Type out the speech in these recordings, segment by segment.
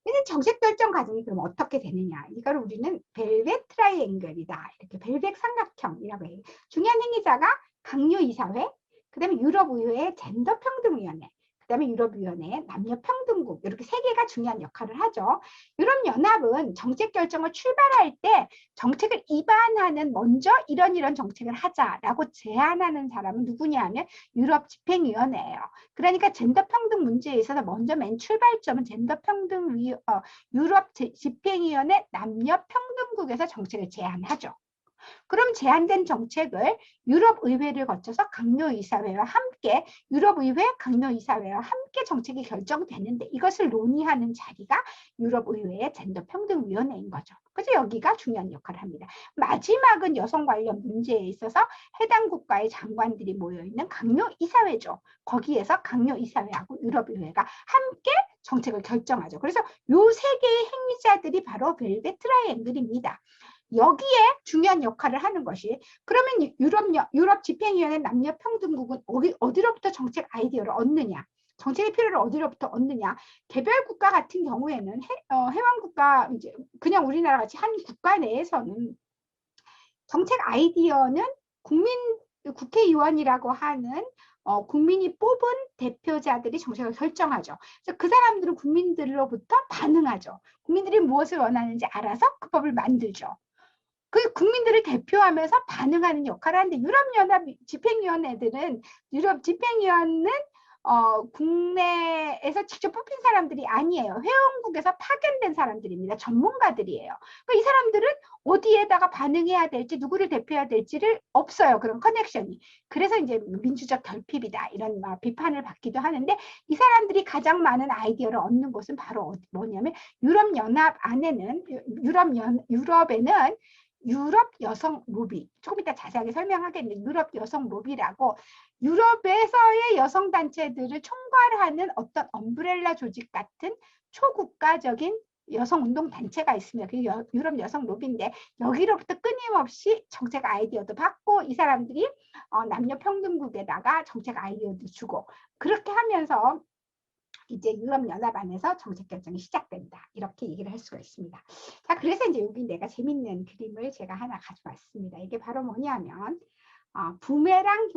이제 정책 결정 과정이 그럼 어떻게 되느냐? 이걸 우리는 벨벳 트라이앵글이다. 이렇게 벨벳 삼각형이라고 해요. 중요한 행위자가 강요이사회, 그다음에 유럽의회의 젠더평등위원회, 그다음에 유럽위원회의 남녀평등국, 이렇게 세 개가 중요한 역할을 하죠. 유럽연합은 정책 결정을 출발할 때 정책을 입안하는 먼저 이런 정책을 하자라고 제안하는 사람은 누구냐 하면 유럽 집행위원회예요. 그러니까 젠더 평등 문제에 있어서 먼저 맨 출발점은 유럽 집행위원회 남녀평등국에서 정책을 제안하죠. 그럼 제안된 정책을 유럽의회를 거쳐서 강요이사회와 함께 유럽의회 강요이사회와 함께 정책이 결정되는데 이것을 논의하는 자리가 유럽의회의 젠더평등위원회인 거죠. 그래서 여기가 중요한 역할을 합니다. 마지막은 여성 관련 문제에 있어서 해당 국가의 장관들이 모여있는 강요이사회죠. 거기에서 강요이사회하고 유럽의회가 함께 정책을 결정하죠. 그래서 요 세 개의 행위자들이 바로 벨벳 트라이앵글입니다. 여기에 중요한 역할을 하는 것이 그러면 유럽 집행위원회 남녀평등국은 어디로부터 정책 아이디어를 얻느냐? 정책의 필요를 어디로부터 얻느냐? 개별 국가 같은 경우에는 회원 국가 이제 그냥 우리나라 같이 한 국가 내에서는 정책 아이디어는 국회의원이라고 하는 국민이 뽑은 대표자들이 정책을 결정하죠. 그래서 그 사람들은 국민들로부터 반응하죠. 국민들이 무엇을 원하는지 알아서 그 법을 만들죠. 그 국민들을 대표하면서 반응하는 역할을 하는데 유럽연합 집행위원회들은 유럽 집행위원은 국내에서 직접 뽑힌 사람들이 아니에요. 회원국에서 파견된 사람들입니다. 전문가들이에요. 그러니까 이 사람들은 어디에다가 반응해야 될지 누구를 대표해야 될지를 없어요. 그런 커넥션이. 그래서 이제 민주적 결핍이다 이런 비판을 받기도 하는데 이 사람들이 가장 많은 아이디어를 얻는 곳은 바로 뭐냐면 유럽연합 안에는 유럽에는 유럽 여성 로비, 조금 이따 자세하게 설명하겠는데 유럽 여성 로비라고 유럽에서의 여성 단체들을 총괄하는 어떤 엄브렐라 조직 같은 초국가적인 여성 운동 단체가 있습니다. 그게 유럽 여성 로비인데 여기로부터 끊임없이 정책 아이디어도 받고 이 사람들이 남녀평등국에다가 정책 아이디어도 주고 그렇게 하면서 이제 유럽연합 안에서 정책 결정이 시작된다. 이렇게 얘기를 할 수가 있습니다. 자, 그래서 이제 여기 내가 재밌는 그림을 제가 하나 가져왔습니다. 이게 바로 뭐냐면 부메랑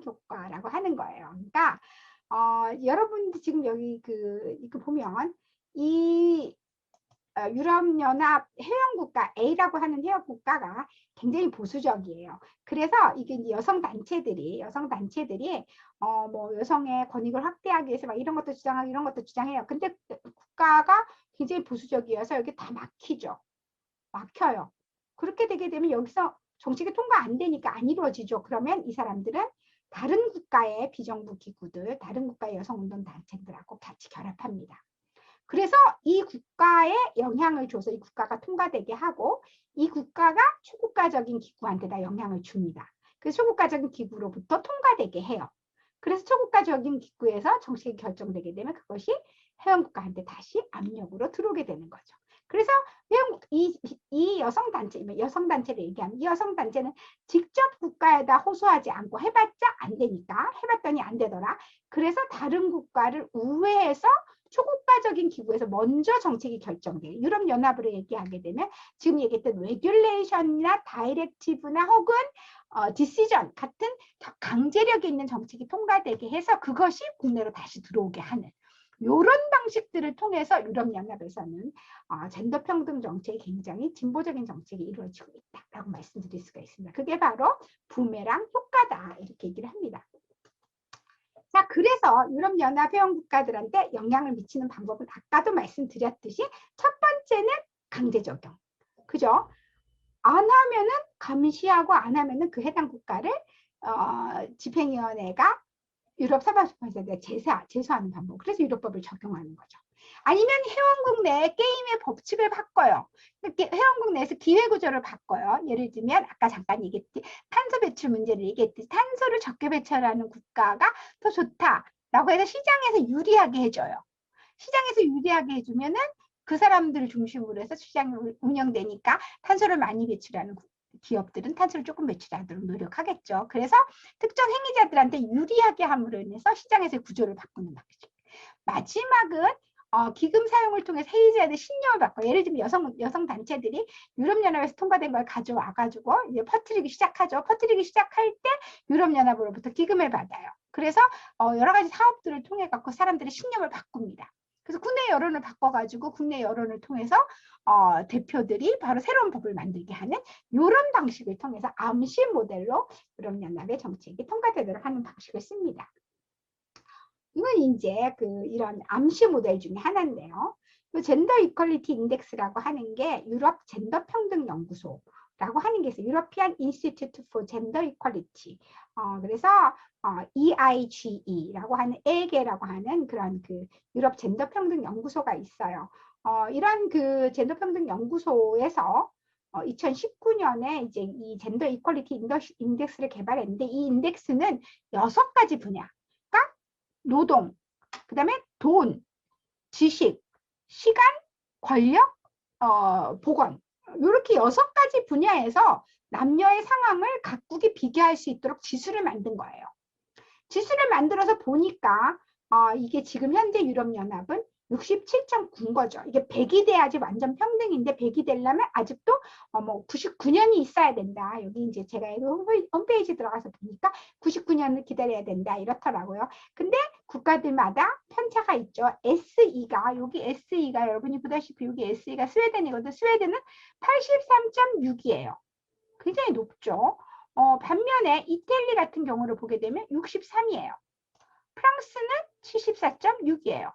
효과라고 하는 거예요. 그러니까 여러분들 지금 여기 이거 보면 이 유럽연합 회원국가 A라고 하는 회원국가가 굉장히 보수적이에요. 그래서 이게 이제 여성 단체들이 뭐 여성의 권익을 확대하기 위해서 막 이런 것도 주장하고 이런 것도 주장해요. 근데 국가가 굉장히 보수적이어서 여기 다 막혀요. 그렇게 되게 되면 여기서 정책이 통과 안 되니까 안 이루어지죠. 그러면 이 사람들은 다른 국가의 비정부 기구들, 다른 국가의 여성운동 단체들하고 같이 결합합니다. 그래서 이 국가에 영향을 줘서 이 국가가 통과되게 하고 이 국가가 초국가적인 기구한테다 영향을 줍니다. 그래서 초국가적인 기구로부터 통과되게 해요. 그래서 초국가적인 기구에서 정책이 결정되게 되면 그것이 회원국가한테 다시 압력으로 들어오게 되는 거죠. 그래서 이 여성단체를 얘기하면 이 여성단체는 직접 국가에다 호소하지 않고 해봤자 안 되니까 해봤더니 안 되더라. 그래서 다른 국가를 우회해서 초국가적인 기구에서 먼저 정책이 결정돼요. 유럽연합으로 얘기하게 되면 지금 얘기했던 레귤레이션이나 다이렉티브나 혹은 디시전 같은 강제력이 있는 정책이 통과되게 해서 그것이 국내로 다시 들어오게 하는 이런 방식들을 통해서 유럽연합에서는 젠더 평등 정책이 굉장히 진보적인 정책이 이루어지고 있다라고 말씀드릴 수가 있습니다. 그게 바로 부메랑 효과다 이렇게 얘기를 합니다. 자, 그래서 유럽연합 회원국가들한테 영향을 미치는 방법은 아까도 말씀드렸듯이 첫 번째는 강제 적용. 그죠? 안 하면은 감시하고 안 하면은 그 해당 국가를 집행위원회가 유럽 사법재판소에 제소하는 방법. 그래서 유럽법을 적용하는 거죠. 아니면 회원국 내에 게임의 법칙을 바꿔요. 회원국 내에서 기회구조를 바꿔요. 예를 들면 아까 잠깐 얘기했듯이 탄소 배출 문제를 얘기했듯이 탄소를 적게 배출하는 국가가 더 좋다라고 해서 시장에서 유리하게 해줘요. 시장에서 유리하게 해주면은 그 사람들을 중심으로 해서 시장이 운영되니까 탄소를 많이 배출하는 기업들은 탄소를 조금 배출하도록 노력하겠죠. 그래서 특정 행위자들한테 유리하게 함으로 인해서 시장에서의 구조를 바꾸는 방식. 마지막은 기금 사용을 통해서 해외자들 신념을 바꿔. 예를 들면 여성 단체들이 유럽연합에서 통과된 걸 가져와 가지고 이제 퍼뜨리기 시작하죠. 퍼뜨리기 시작할 때 유럽연합으로부터 기금을 받아요. 그래서 여러 가지 사업들을 통해 갖고 사람들의 신념을 바꿉니다. 그래서 국내 여론을 바꿔가지고 국내 여론을 통해서 대표들이 바로 새로운 법을 만들게 하는 이런 방식을 통해서 암시 모델로 유럽연합의 정책이 통과되도록 하는 방식을 씁니다. 이건 이제 이런 암시 모델 중에 하나인데요. 젠더 이퀄리티 인덱스라고 하는 게 유럽 젠더 평등 연구소라고 하는 게 있어요. 유러피안 인스티튜트 포 젠더 이퀄리티. 그래서 EIGE라고 하는 에게라고 하는 그런 유럽 젠더 평등 연구소가 있어요. 이런 젠더 평등 연구소에서 2019년에 이제 이 젠더 이퀄리티 인덱스를 개발했는데 이 인덱스는 6가지 분야, 그러니까 노동, 그 다음에 돈, 지식, 시간, 권력, 보건, 이렇게 6가지 분야에서 남녀의 상황을 각국이 비교할 수 있도록 지수를 만든 거예요. 지수를 만들어서 보니까 이게 지금 현재 유럽연합은 67.9인 거죠. 이게 100이 돼야지 완전 평등인데 100이 되려면 아직도 뭐 99년이 있어야 된다. 여기 이제 제가 홈페이지 들어가서 보니까 99년을 기다려야 된다 이렇더라고요. 근데 국가들마다 편차가 있죠. SE가 여기 SE가 여러분이 보다시피 여기 SE가 스웨덴이거든. 스웨덴은 83.6이에요. 굉장히 높죠. 반면에 이탈리 같은 경우를 보게 되면 63이에요. 프랑스는 74.6이에요.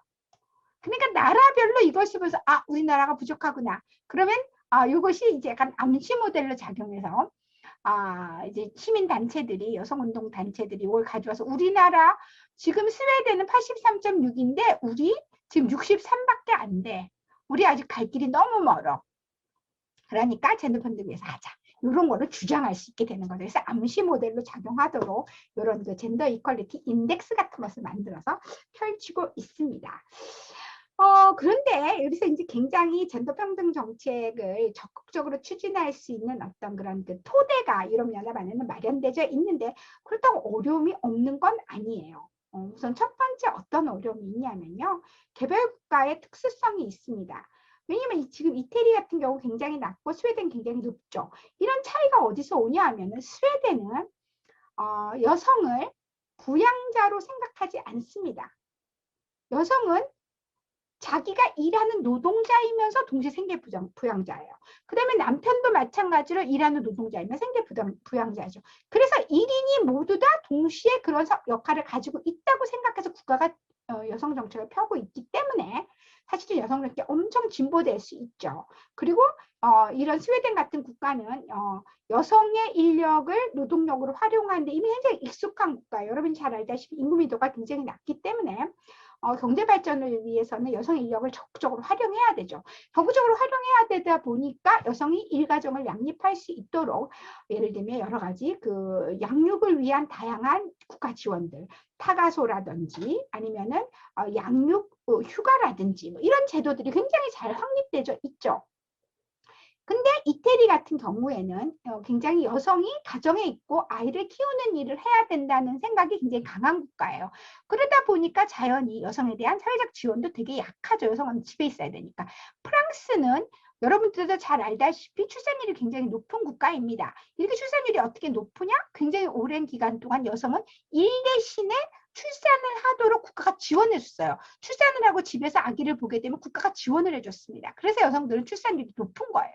그러니까 나라별로 이걸 쓰면서 우리나라가 부족하구나. 그러면 이것이 이제 약간 암시 모델로 작용해서 이제 시민 단체들이 여성운동 단체들이 이걸 가져와서 우리나라 지금 스웨덴은 83.6인데 우리 지금 63밖에 안 돼. 우리 아직 갈 길이 너무 멀어. 그러니까 젠더 평등 위해서 하자. 이런 거를 주장할 수 있게 되는 거죠. 그래서 암시 모델로 작용하도록 이런 젠더 이퀄리티 인덱스 같은 것을 만들어서 펼치고 있습니다. 그런데 여기서 이제 굉장히 젠더 평등 정책을 적극적으로 추진할 수 있는 어떤 그런 토대가 유럽연합 안에는 마련되어 있는데 그렇다고 어려움이 없는 건 아니에요. 우선 첫 번째 어떤 어려움이 있냐면요. 개발국가의 특수성이 있습니다. 왜냐면 지금 이태리 같은 경우 굉장히 낮고 스웨덴 굉장히 높죠. 이런 차이가 어디서 오냐 하면은 스웨덴은 여성을 부양자로 생각하지 않습니다. 여성은 자기가 일하는 노동자이면서 동시에 생계 부양자예요. 그 다음에 남편도 마찬가지로 일하는 노동자이면 생계 부양자죠. 그래서 1인이 모두 다 동시에 그런 역할을 가지고 있다고 생각해서 국가가 여성 정책을 펴고 있기 때문에 사실은 여성 정책이 엄청 진보될 수 있죠. 그리고 이런 스웨덴 같은 국가는 여성의 인력을 노동력으로 활용하는데 이미 굉장히 익숙한 국가예요. 여러분이 잘 알다시피 인구 밀도가 굉장히 낮기 때문에 경제 발전을 위해서는 여성 인력을 적극적으로 활용해야 되죠. 적극적으로 활용해야 되다 보니까 여성이 일가정을 양립할 수 있도록 예를 들면 여러 가지 양육을 위한 다양한 국가 지원들, 타가소라든지 아니면은 양육 휴가라든지 뭐 이런 제도들이 굉장히 잘 확립되어 있죠. 근데 이태리 같은 경우에는 굉장히 여성이 가정에 있고 아이를 키우는 일을 해야 된다는 생각이 굉장히 강한 국가예요. 그러다 보니까 자연히 여성에 대한 사회적 지원도 되게 약하죠. 여성은 집에 있어야 되니까. 프랑스는 여러분들도 잘 알다시피 출산율이 굉장히 높은 국가입니다. 이렇게 출산율이 어떻게 높으냐? 굉장히 오랜 기간 동안 여성은 일 대신에 출산을 하도록 국가가 지원해 줬어요. 출산을 하고 집에서 아기를 보게 되면 국가가 지원을 해줬습니다. 그래서 여성들은 출산율이 높은 거예요.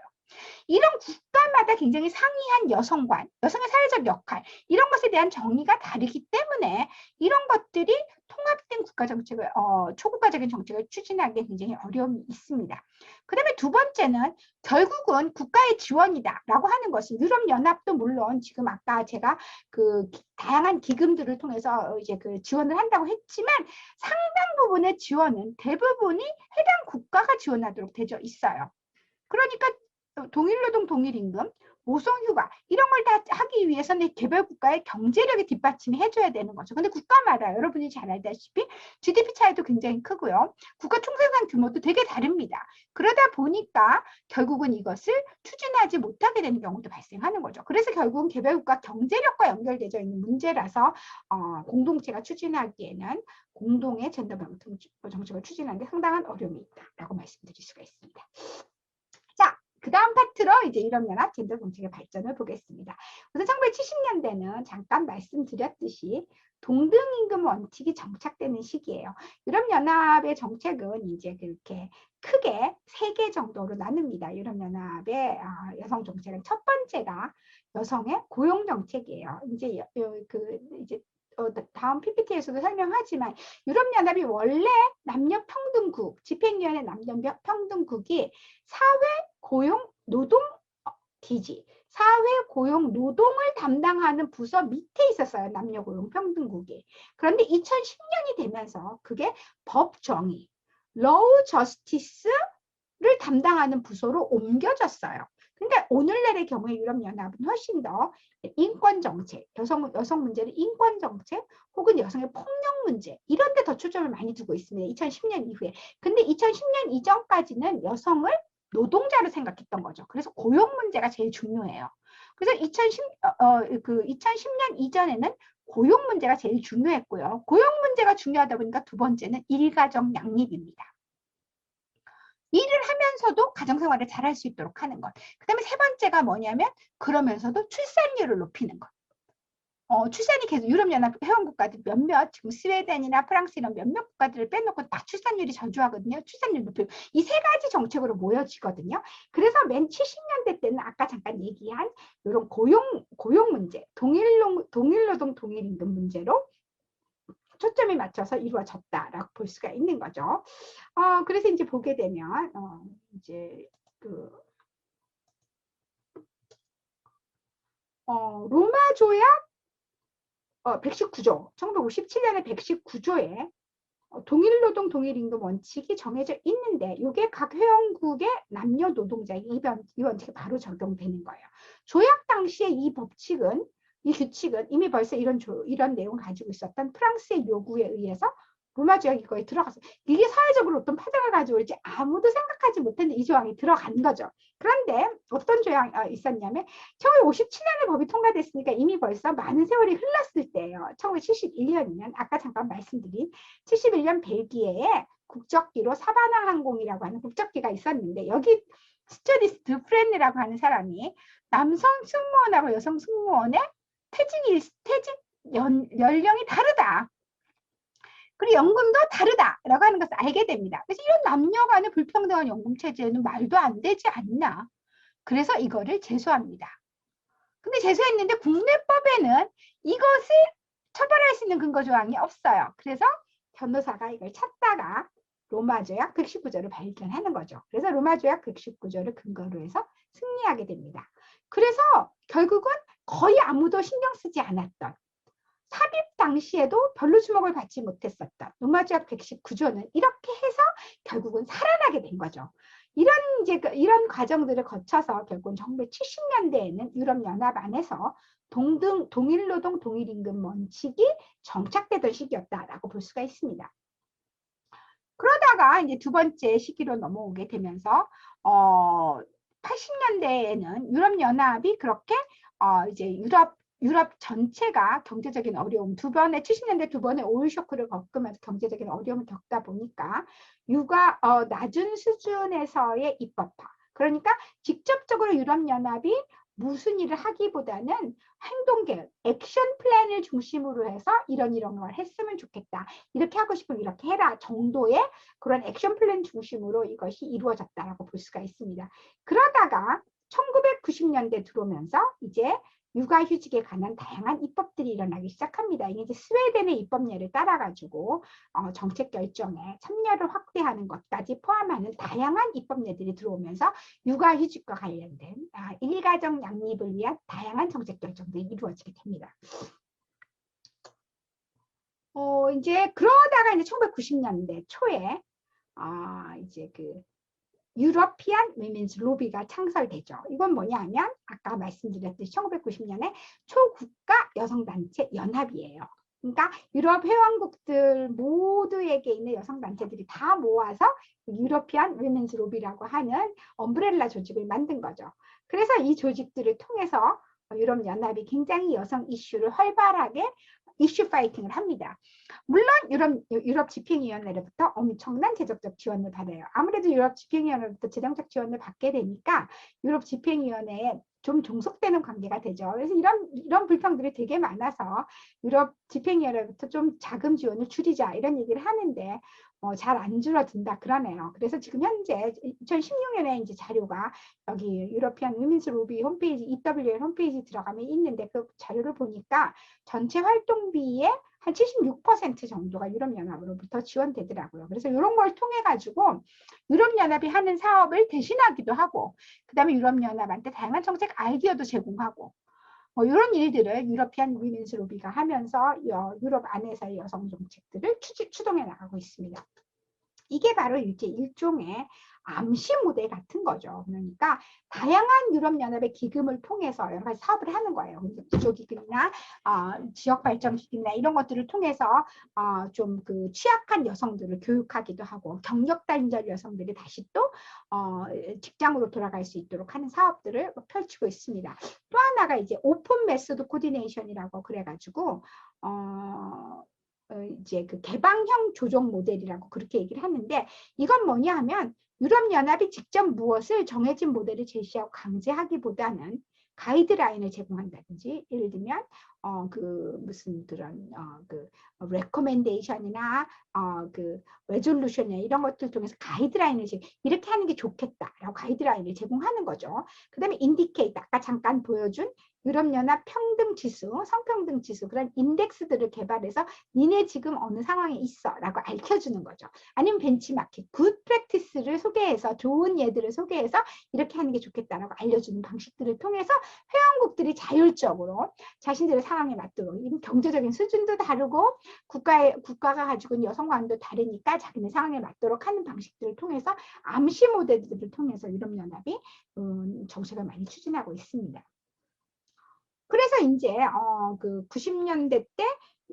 이런 국가마다 굉장히 상이한 여성관, 여성의 사회적 역할 이런 것에 대한 정의가 다르기 때문에 이런 것들이 통합된 국가 정책을 초국가적인 정책을 추진하기에 굉장히 어려움이 있습니다. 그 다음에 두 번째는 결국은 국가의 지원이다라고 하는 것은 유럽연합도 물론 지금 아까 제가 다양한 기금들을 통해서 이제 지원을 한다고 했지만 상당 부분의 지원은 대부분이 해당 국가가 지원하도록 되어 있어요. 그러니까 동일노동 동일임금, 모성휴가 이런 걸 다 하기 위해서는 개별 국가의 경제력이 뒷받침이 해줘야 되는 거죠. 근데 국가마다 여러분이 잘 알다시피 GDP 차이도 굉장히 크고요. 국가 총생산 규모도 되게 다릅니다. 그러다 보니까 결국은 이것을 추진하지 못하게 되는 경우도 발생하는 거죠. 그래서 결국은 개별 국가 경제력과 연결되어 있는 문제라서 공동체가 추진하기에는 공동의 젠더 정책을 추진하는 데 상당한 어려움이 있다라고 말씀드릴 수가 있습니다. 자, 그 다음 파트로 이제 유럽연합 젠더 정책의 발전을 보겠습니다. 우선 1970년대는 잠깐 말씀드렸듯이 동등임금 원칙이 정착되는 시기예요. 유럽연합의 정책은 이제 그렇게 크게 3개 정도로 나눕니다. 유럽연합의 여성 정책은 첫 번째가 여성의 고용 정책이에요. 이제 이제 다음 PPT에서도 설명하지만 유럽연합이 원래 남녀평등국, 집행위원회 남녀평등국이 사회 고용 노동 DG, 사회 고용 노동을 담당하는 부서 밑에 있었어요. 남녀 고용 평등국이. 그런데 2010년이 되면서 그게 법 정의, 러우 저스티스를 담당하는 부서로 옮겨졌어요. 근데 오늘날의 경우에 유럽연합은 훨씬 더 인권 정책, 여성 문제를 인권 정책 혹은 여성의 폭력 문제 이런 데 더 초점을 많이 두고 있습니다. 2010년 이후에. 근데 2010년 이전까지는 여성을 노동자로 생각했던 거죠. 그래서 고용 문제가 제일 중요해요. 그래서 2010년 이전에는 고용 문제가 제일 중요했고요. 고용 문제가 중요하다 보니까 두 번째는 일가정 양립입니다. 일을 하면서도 가정생활을 잘할 수 있도록 하는 것. 그 다음에 세 번째가 뭐냐면 그러면서도 출산율을 높이는 것. 출산이 계속 유럽연합 회원국가들 몇몇 지금 스웨덴이나 프랑스 이런 몇몇 국가들을 빼놓고 다 출산율이 저조하거든요. 출산율 높이고 이 세 가지 정책으로 모여지거든요. 그래서 맨 70년대 때는 아까 잠깐 얘기한 이런 고용 문제, 동일노동 동일임금 문제로 초점이 맞춰서 이루어졌다라고 볼 수가 있는 거죠. 그래서 이제 보게 되면 이제 로마 조약 119조, 1957년에 119조에 동일노동 동일임금 원칙이 정해져 있는데 이게 각 회원국의 남녀 노동자에게 이 원칙이 바로 적용되는 거예요. 조약 당시에 이 규칙은 이미 벌써 이런 내용을 가지고 있었던 프랑스의 요구에 의해서 로마 조약이 거의 들어갔어요. 이게 사회적으로 어떤 파장을 가져올지 아무도 생각하지 못했는데 이 조항이 들어간 거죠. 그런데 어떤 조항이 있었냐면 1957년에 법이 통과됐으니까 이미 벌써 많은 세월이 흘렀을 때예요. 1971년이면 아까 잠깐 말씀드린 71년 벨기에에 국적기로 사바나 항공이라고 하는 국적기가 있었는데 여기 스튜어디스 드프렌이라고 하는 사람이 남성 승무원하고 여성 승무원의 퇴직 연령이 다르다. 그리고 연금도 다르다라고 하는 것을 알게 됩니다. 그래서 이런 남녀 간의 불평등한 연금 체제는 말도 안 되지 않나. 그래서 이거를 제소합니다. 근데 제소했는데 국내법에는 이것을 처벌할 수 있는 근거 조항이 없어요. 그래서 변호사가 이걸 찾다가 로마 조약 119조를 발견하는 거죠. 그래서 로마 조약 119조를 근거로 해서 승리하게 됩니다. 그래서 결국은 거의 아무도 신경 쓰지 않았던 삽입 당시에도 별로 주목을 받지 못했었던 로마 조약 119조는 이렇게 해서 결국은 살아나게 된 거죠. 이런 과정들을 거쳐서 결국은 1970년대에는 유럽연합 안에서 동일노동 동일임금 원칙이 정착되던 시기였다라고 볼 수가 있습니다. 그러다가 이제 두 번째 시기로 넘어오게 되면서 80년대에는 유럽연합이 그렇게 이제 유럽 전체가 경제적인 어려움 70년대 두 번의 오일 쇼크를 겪으면서 경제적인 어려움을 겪다 보니까 낮은 수준에서의 입법화. 그러니까 직접적으로 유럽연합이 무슨 일을 하기보다는 행동계획, 액션 플랜을 중심으로 해서 이런 걸 했으면 좋겠다. 이렇게 하고 싶으면 이렇게 해라 정도의 그런 액션 플랜 중심으로 이것이 이루어졌다라고 볼 수가 있습니다. 그러다가 1990년대 들어오면서 이제 육아휴직에 관한 다양한 입법들이 일어나기 시작합니다. 이게 이제 스웨덴의 입법례를 따라가지고 정책 결정에 참여를 확대하는 것까지 포함하는 다양한 입법례들이 들어오면서 육아휴직과 관련된 일가정 양립을 위한 다양한 정책 결정들이 이루어지게 됩니다. 이제 그러다가 이제 1990년대 초에 이제 유러피안 위멘스 로비가 창설되죠. 이건 뭐냐 하면 아까 말씀드렸듯이 1990년에 초국가 여성단체 연합이에요. 그러니까 유럽 회원국들 모두에게 있는 여성단체들이 다 모아서 유러피안 위멘스 로비라고 하는 엄브렐라 조직을 만든 거죠. 그래서 이 조직들을 통해서 유럽 연합이 굉장히 여성 이슈를 활발하게 이슈 파이팅을 합니다. 물론 유럽 집행위원회로부터 엄청난 재정적 지원을 받아요. 아무래도 유럽 집행위원회로부터 재정적 지원을 받게 되니까 유럽 집행위원회에 좀 종속되는 관계가 되죠. 그래서 이런 불평들이 되게 많아서 유럽 집행위원회로부터 좀 자금 지원을 줄이자 이런 얘기를 하는데 잘 안 줄어든다 그러네요. 그래서 지금 현재 2016년에 이제 자료가 여기 유러피안 위민스 로비 홈페이지 EWL 홈페이지 들어가면 있는데 그 자료를 보니까 전체 활동비의 한 76% 정도가 유럽연합으로부터 지원되더라고요. 그래서 이런 걸 통해 가지고 유럽연합이 하는 사업을 대신하기도 하고 그다음에 유럽연합한테 다양한 정책 아이디어도 제공하고 이런 일들을 유러피안 위민스 로비가 하면서 유럽 안에서의 여성 정책들을 추동해 나가고 있습니다. 이게 바로 일종의 암시 모델 같은 거죠. 그러니까 다양한 유럽연합의 기금을 통해서 여러 가지 사업을 하는 거예요. 기조기금이나 지역발전기금이나 이런 것들을 통해서 좀 그 취약한 여성들을 교육하기도 하고 경력단절 여성들이 다시 또 직장으로 돌아갈 수 있도록 하는 사업들을 펼치고 있습니다. 또 하나가 이제 오픈 메소드 코디네이션이라고 그래가지고 이제 그 개방형 조정 모델이라고 그렇게 얘기를 하는데 이건 뭐냐 하면 유럽연합이 직접 무엇을 정해진 모델을 제시하고 강제하기보다는 가이드라인을 제공한다든지 예를 들면 그 무슨 그런 그 레코멘데이션이나 그 레졸루션이나 이런 것들 통해서 가이드라인을 이렇게 하는 게 좋겠다라고 가이드라인을 제공하는 거죠. 그다음에 인디케이터 아까 잠깐 보여준 유럽연합 평등지수, 성평등지수 그런 인덱스들을 개발해서 니네 지금 어느 상황에 있어 라고 알려주는 거죠. 아니면 벤치마킹, 굿 프랙티스를 소개해서 좋은 예들을 소개해서 이렇게 하는 게 좋겠다라고 알려주는 방식들을 통해서 회원국들이 자율적으로 자신들의 상황에 맞도록 경제적인 수준도 다르고 국가가 가지고 있는 여성관도 다르니까 자기네 상황에 맞도록 하는 방식들을 통해서 암시 모델들을 통해서 유럽연합이 정책을 많이 추진하고 있습니다. 그래서 이제 그 90년대 때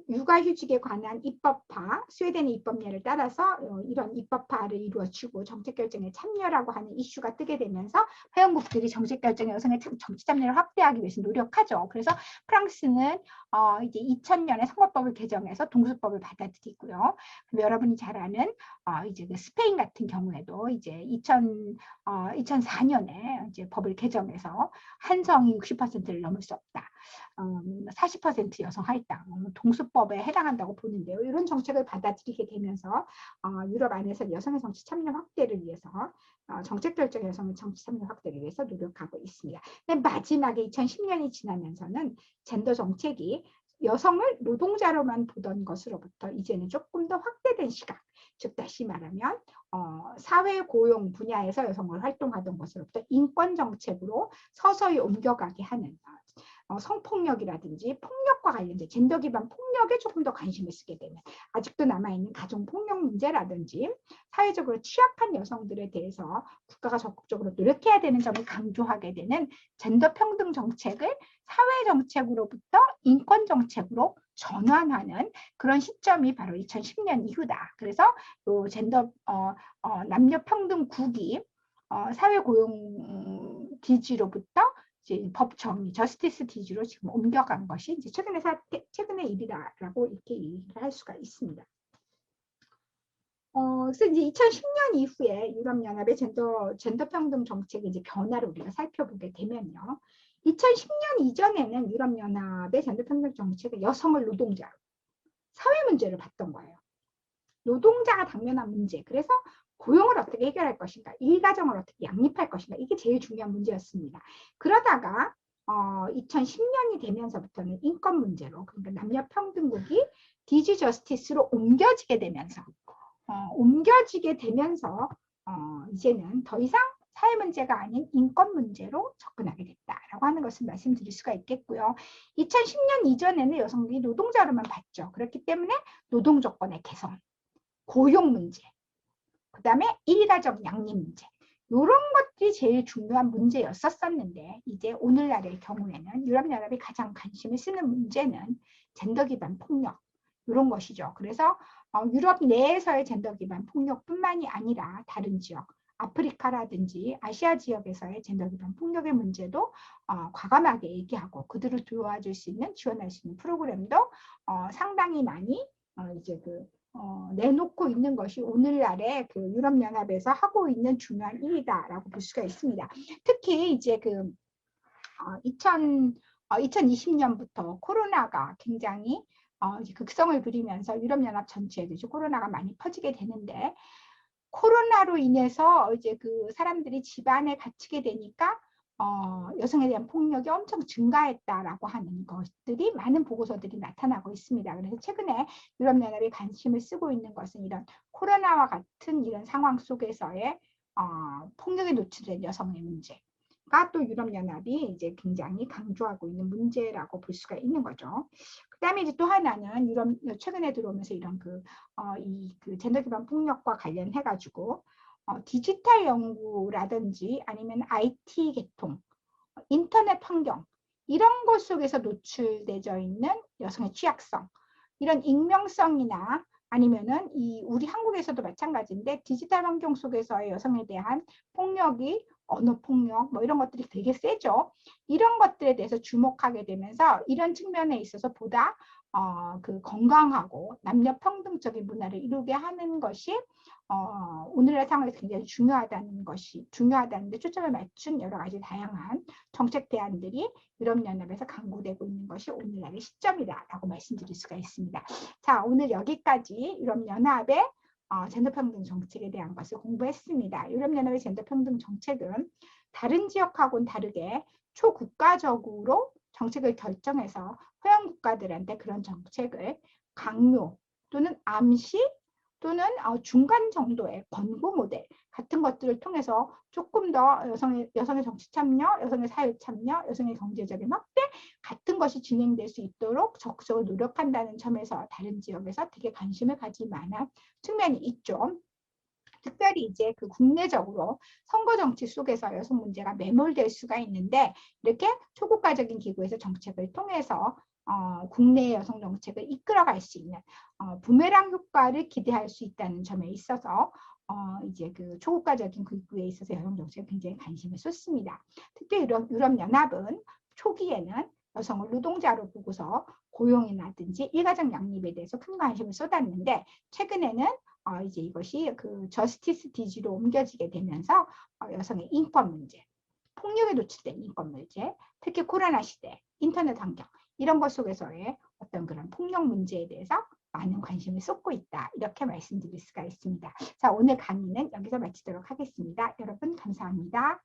육아휴직에 관한 입법화, 스웨덴의 입법례를 따라서 이런 입법화를 이루어지고 정책결정에 참여라고 하는 이슈가 뜨게 되면서 회원국들이 정책결정에 여성의 정치 참여를 확대하기 위해서 노력하죠. 그래서 프랑스는 이제 2000년에 선거법을 개정해서 동수법을 받아들이고요. 여러분이 잘 아는 이제 그 스페인 같은 경우에도 이제 2004년에 이제 법을 개정해서 한성이 60%를 넘을 수 없다. 40% 여성 할당, 동수법에 해당한다고 보는데요. 이런 정책을 받아들이게 되면서 유럽 안에서 여성의 정치 참여 확대를 위해서 정책 결정의 여성의 정치 참여 확대를 위해서 노력하고 있습니다. 마지막에 2010년이 지나면서는 젠더 정책이 여성을 노동자로만 보던 것으로부터 이제는 조금 더 확대된 시각, 즉 다시 말하면 사회 고용 분야에서 여성을 활동하던 것으로부터 인권 정책으로 서서히 옮겨가게 하는 성폭력이라든지 폭력과 관련된 젠더 기반 폭력에 조금 더 관심을 쓰게 되는 아직도 남아있는 가정폭력 문제라든지 사회적으로 취약한 여성들에 대해서 국가가 적극적으로 노력해야 되는 점을 강조하게 되는 젠더 평등 정책을 사회 정책으로부터 인권 정책으로 전환하는 그런 시점이 바로 2010년 이후다. 그래서 또 젠더 남녀 평등 국이 사회 고용 DG로부터 이제 법 정의, 저스티스 DG로 지금 옮겨간 것이 이제 최근의 일이다라고 이렇게 얘기를 할 수가 있습니다. 그래서 이제 2010년 이후에 유럽연합의 젠더 평등 정책의 이제 변화를 우리가 살펴보게 되면요. 2010년 이전에는 유럽연합의 젠더 평등 정책은 여성을 노동자로 사회 문제를 봤던 거예요. 노동자가 당면한 문제. 그래서 고용을 어떻게 해결할 것인가, 일가정을 어떻게 양립할 것인가, 이게 제일 중요한 문제였습니다. 그러다가 2010년이 되면서부터는 인권 문제로, 그러니까 남녀 평등국이 디지 저스티스로 옮겨지게 되면서 이제는 더 이상 사회 문제가 아닌 인권 문제로 접근하게 됐다라고 하는 것을 말씀드릴 수가 있겠고요. 2010년 이전에는 여성들이 노동자로만 봤죠. 그렇기 때문에 노동 조건의 개선, 고용 문제, 그 다음에 일가정 양립 문제, 이런 것들이 제일 중요한 문제였었는데 이제 오늘날의 경우에는 유럽연합이 가장 관심을 쓰는 문제는 젠더 기반 폭력 이런 것이죠. 그래서 유럽 내에서의 젠더 기반 폭력뿐만이 아니라 다른 지역, 아프리카라든지 아시아 지역에서의 젠더 기반 폭력의 문제도 과감하게 얘기하고 그들을 도와줄 수 있는 지원할 수 있는 프로그램도 상당히 많이 이제 내놓고 있는 것이 오늘날의 그 유럽연합에서 하고 있는 중요한 일이다라고 볼 수가 있습니다. 특히 이제 2020년부터 코로나가 굉장히 이제 극성을 부리면서 유럽연합 전체에도 이제 코로나가 많이 퍼지게 되는데 코로나로 인해서 이제 그 사람들이 집안에 갇히게 되니까 여성에 대한 폭력이 엄청 증가했다라고 하는 것들이 많은 보고서들이 나타나고 있습니다. 그래서 최근에 유럽연합이 관심을 쓰고 있는 것은 이런 코로나와 같은 이런 상황 속에서의 폭력에 노출된 여성의 문제가 또 유럽연합이 이제 굉장히 강조하고 있는 문제라고 볼 수가 있는 거죠. 그다음에 이제 또 하나는 유럽 최근에 들어오면서 이런 그 젠더 기반 폭력과 관련해 가지고 디지털 연구라든지 아니면 IT 계통, 인터넷 환경 이런 것 속에서 노출되어 있는 여성의 취약성, 이런 익명성이나 아니면은 우리 한국에서도 마찬가지인데 디지털 환경 속에서의 여성에 대한 폭력이 언어 폭력 뭐 이런 것들이 되게 세죠. 이런 것들에 대해서 주목하게 되면서 이런 측면에 있어서 보다 그 건강하고 남녀 평등적인 문화를 이루게 하는 것이 오늘날 상황에서 굉장히 중요하다는데 초점을 맞춘 여러 가지 다양한 정책 대안들이 유럽연합에서 강구되고 있는 것이 오늘날의 시점이다라고 말씀드릴 수가 있습니다. 자, 오늘 여기까지 유럽연합의 젠더평등 정책에 대한 것을 공부했습니다. 유럽연합의 젠더평등 정책은 다른 지역하고는 다르게 초국가적으로 정책을 결정해서 회원국가들한테 그런 정책을 강요 또는 암시 또는 중간 정도의 권고 모델 같은 것들을 통해서 조금 더 여성의 정치 참여, 여성의 사회 참여, 여성의 경제적인 확대 같은 것이 진행될 수 있도록 적극적으로 노력한다는 점에서 다른 지역에서 되게 관심을 가질 만한 측면이 있죠. 특별히 이제 그 국내적으로 선거 정치 속에서 여성 문제가 매몰될 수가 있는데 이렇게 초국가적인 기구에서 정책을 통해서 국내 여성 정책을 이끌어갈 수 있는 부메랑 효과를 기대할 수 있다는 점에 있어서 이제 그 초국가적인 기구에 있어서 여성 정책에 굉장히 관심을 쏟습니다. 특히 유럽연합은 초기에는 여성을 노동자로 보고서 고용이라든지 일가정 양립에 대해서 큰 관심을 쏟았는데 최근에는 이제 이것이 그 저스티스 디지로 옮겨지게 되면서 여성의 인권 문제, 폭력에 노출된 인권 문제, 특히 코로나 시대, 인터넷 환경 이런 것 속에서의 어떤 그런 폭력 문제에 대해서 많은 관심을 쏟고 있다. 이렇게 말씀드릴 수가 있습니다. 자, 오늘 강의는 여기서 마치도록 하겠습니다. 여러분 감사합니다.